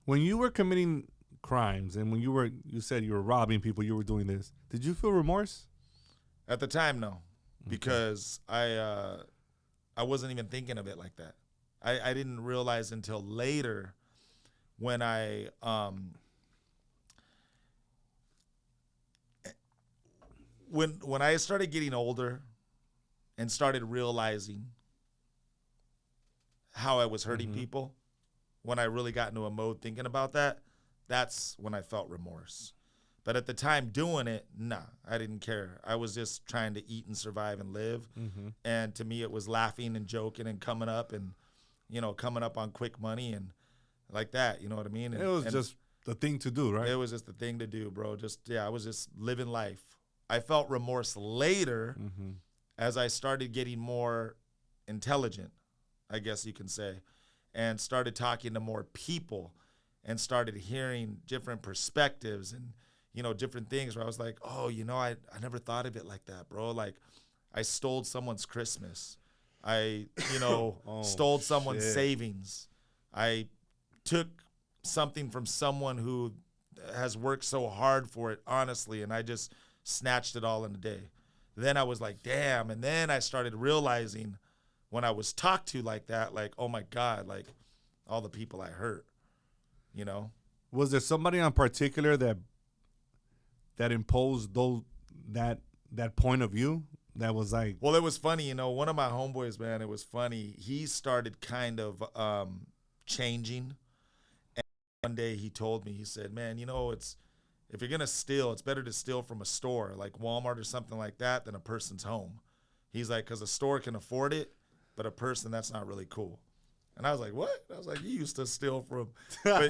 When you were committing crimes and when you said you were robbing people, you were doing this, did you feel remorse? At the time, no, because I wasn't even thinking of it like that. I didn't realize until later when when I started getting older and started realizing how I was hurting people, when I really got into a mode thinking about that, that's when I felt remorse. But at the time doing it, nah, I didn't care. I was just trying to eat and survive and live. And to me, it was laughing and joking and coming up and, coming up on quick money and like that. You know what I mean? It was just the thing to do, right? It was just the thing to do, bro. I was just living life. I felt remorse later as I started getting more intelligent, I guess you can say, and started talking to more people and started hearing different perspectives and, different things where I was like, oh, I never thought of it like that, bro. Like, I stole someone's Christmas. I, stole someone's savings. I took something from someone who has worked so hard for it, honestly, and I just snatched it all in a day. Then I was like, damn. And then I started realizing when I was talked to like that, like, oh my God, like all the people I hurt, Was there somebody in particular that imposed that point of view that was like? Well, it was funny, one of my homeboys, man, it was funny. He started kind of changing. And one day he told me, he said, man, if you're going to steal, it's better to steal from a store like Walmart or something like that than a person's home. He's like, because a store can afford it, but a person, that's not really cool. And I was like, what? I was like, you used to steal from, but,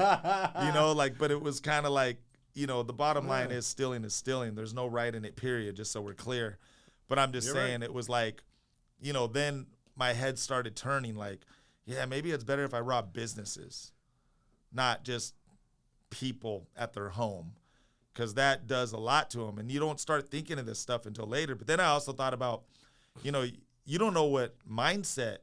but it was kind of like, the bottom line is stealing is stealing. There's no right in it, period, just so we're clear. But I'm just saying right. It was like, then my head started turning like, yeah, maybe it's better if I rob businesses, not just people at their home, because that does a lot to them. And you don't start thinking of this stuff until later. But then I also thought about, you don't know what mindset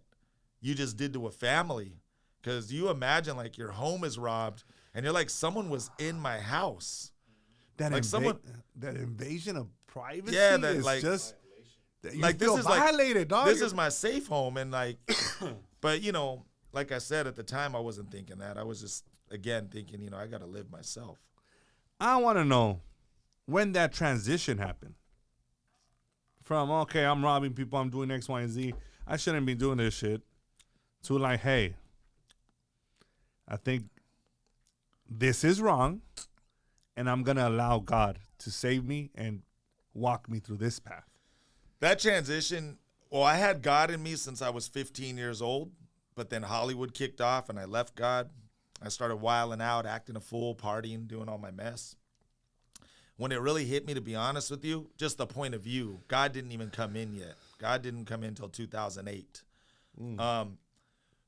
you just did to a family, because you imagine like your home is robbed and you're like, someone was in my house. That invasion of privacy is like just you like feel this is violated, like, dog. this is my safe home. And like, but like I said, at the time I wasn't thinking that. I was just, again, thinking, I got to live myself. I want to know when that transition happened from, okay, I'm robbing people, I'm doing X, Y, and Z, I shouldn't be doing this shit, to like, hey, I think this is wrong, and I'm going to allow God to save me and walk me through this path. That transition, well, I had God in me since I was 15 years old, but then Hollywood kicked off and I left God. I started wilding out, acting a fool, partying, doing all my mess. When it really hit me, to be honest with you, just the point of view, God didn't even come in yet. God didn't come in until 2008.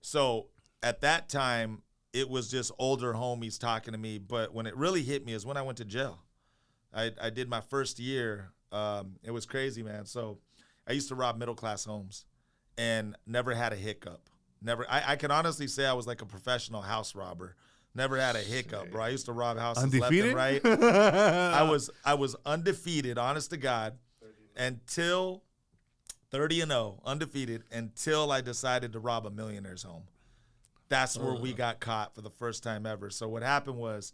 So at that time, it was just older homies talking to me. But when it really hit me is when I went to jail. I did my first year. It was crazy, man. So I used to rob middle-class homes and never had a hiccup. I can honestly say I was like a professional house robber. Never had a hiccup, bro. I used to rob houses undefeated? left and right. I was undefeated, honest to God, until 30-0, undefeated, until I decided to rob a millionaire's home. That's where we got caught for the first time ever. So what happened was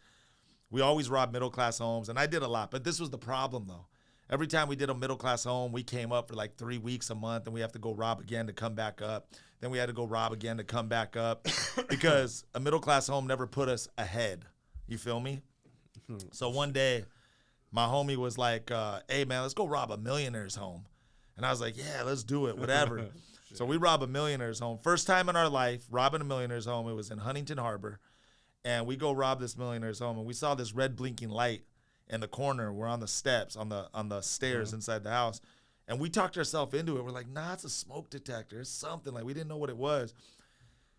we always robbed middle-class homes, and I did a lot. But this was the problem, though. Every time we did a middle-class home, we came up for like 3 weeks, a month, and we have to go rob again to come back up. Then we had to go rob again to come back up because a middle-class home never put us ahead. You feel me? So one day, my homie was like, hey, man, let's go rob a millionaire's home. And I was like, yeah, let's do it, whatever. So we robbed a millionaire's home. First time in our life robbing a millionaire's home. It was in Huntington Harbor. And we go rob this millionaire's home, and we saw this red blinking light in the corner. We're on the steps, on the stairs inside the house. And we talked ourselves into it. We're like, nah, it's a smoke detector. It's something. Like, we didn't know what it was.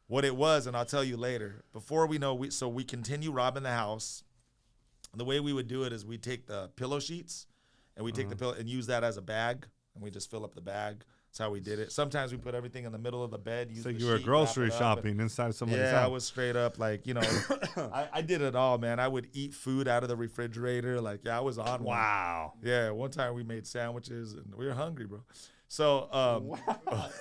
And I'll tell you later. Before we know, we continue robbing the house. The way we would do it is we take the pillow sheets, and we take the pillow and use that as a bag, and we just fill up the bag. That's how we did it. Sometimes we put everything in the middle of the bed. So you were grocery shopping inside somebody's house. Yeah, I was straight up like, I did it all, man. I would eat food out of the refrigerator. Like, yeah, I was on one. Wow. Yeah, one time we made sandwiches and we were hungry, bro. So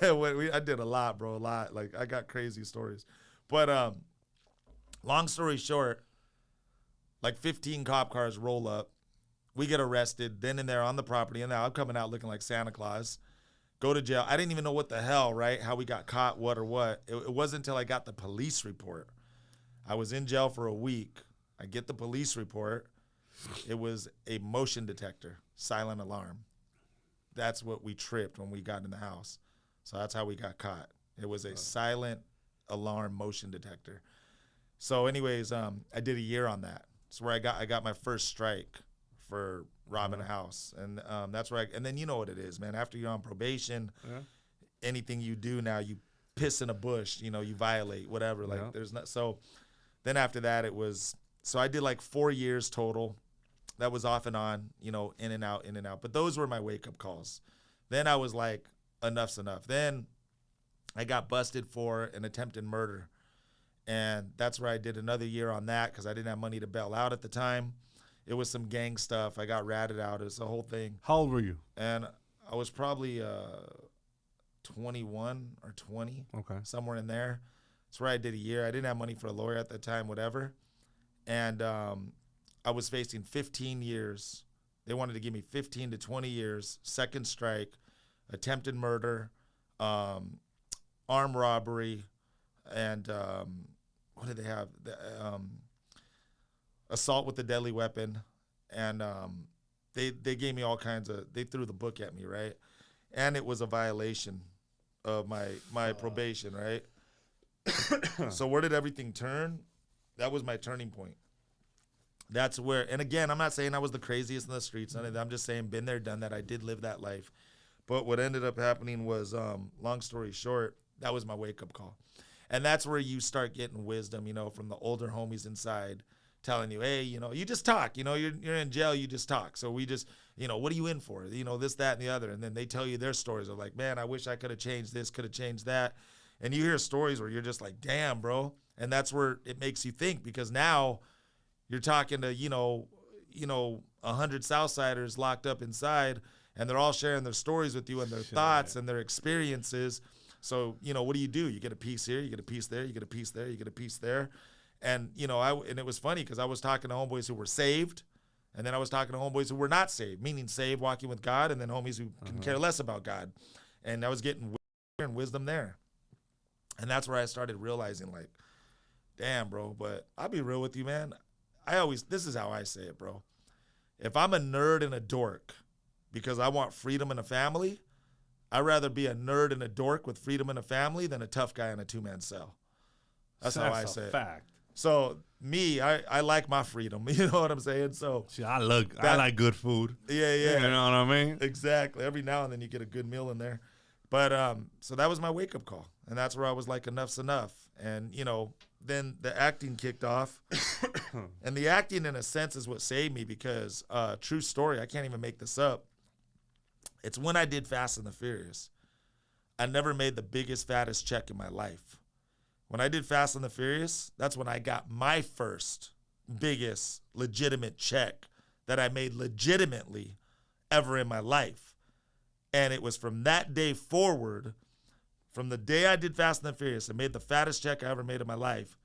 I did a lot, bro, a lot. Like, I got crazy stories. But long story short, like 15 cop cars roll up. We get arrested, then and there on the property, and now I'm coming out looking like Santa Claus. Go to jail. I didn't even know what the hell, right? How we got caught, what or what. It wasn't until I got the police report. I was in jail for a week. I get the police report. It was a motion detector, silent alarm. That's what we tripped when we got in the house. So that's how we got caught. It was a silent alarm motion detector. So anyways, I did a year on that. That's where I got my first strike for robbing a house. And that's where and then you know what it is, man. After you're on probation, anything you do now, you piss in a bush, you violate, whatever. Like there's not, so then after that it was, so I did like 4 years total. That was off and on, in and out. But those were my wake-up calls. Then I was like, enough's enough. Then I got busted for an attempted murder. And that's where I did another year on that because I didn't have money to bail out at the time. It was some gang stuff. I got ratted out. It was the whole thing. How old were you? And I was probably 21 or 20. Okay. Somewhere in there. That's where I did a year. I didn't have money for a lawyer at the time, whatever. And I was facing 15 years. They wanted to give me 15 to 20 years, second strike, attempted murder, armed robbery, and what did they have? Assault with a deadly weapon. And they gave me all kinds of, they threw the book at me, right? And it was a violation of my probation, right? So where did everything turn? That was my turning point. That's where, and again, I'm not saying I was the craziest in the streets. I'm just saying, been there, done that. I did live that life. But what ended up happening was, long story short, that was my wake-up call. And that's where you start getting wisdom, from the older homies inside telling you, hey, you just talk. You're in jail, you just talk. So we just, what are you in for? This, that, and the other. And then they tell you their stories of like, man, I wish I could have changed this, could have changed that. And you hear stories where you're just like, damn, bro. And that's where it makes you think, because now you're talking to, 100 Southsiders locked up inside, and they're all sharing their stories with you and their thoughts and their experiences. So, what do? You get a piece here, you get a piece there, you get a piece there, you get a piece there. And, and it was funny because I was talking to homeboys who were saved, and then I was talking to homeboys who were not saved, meaning saved, walking with God, and then homies who can care less about God. And I was getting wisdom there. And that's where I started realizing, like, damn, bro, but I'll be real with you, man. This is how I say it, bro. If I'm a nerd and a dork because I want freedom in a family, I'd rather be a nerd and a dork with freedom in a family than a tough guy in a two-man cell. That's how I say it. Fact. So me, I like my freedom. You know what I'm saying? So see, I like good food. Yeah. You know what I mean? Exactly. Every now and then you get a good meal in there. But so that was my wake-up call. And that's where I was like, enough's enough. And, then the acting kicked off. And the acting, in a sense, is what saved me because, true story, I can't even make this up. It's when I did Fast and the Furious. I never made the biggest, fattest check in my life. When I did Fast and the Furious, that's when I got my first biggest legitimate check that I made legitimately ever in my life. And it was from that day forward, from the day I did Fast and the Furious and made the fattest check I ever made in my life,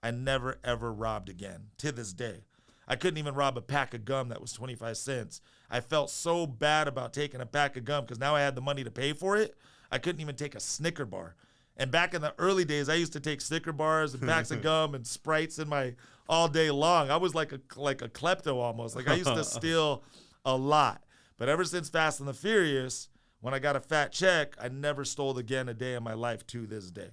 I never, ever robbed again, to this day. I couldn't even rob a pack of gum that was 25 cents. I felt so bad about taking a pack of gum because now I had the money to pay for it. I couldn't even take a Snicker bar. And back in the early days, I used to take Snicker bars and packs of gum and Sprites in my all day long. I was like a klepto almost. Like I used to steal a lot. But ever since Fast and the Furious, when I got a fat check, I never stole again a day in my life to this day.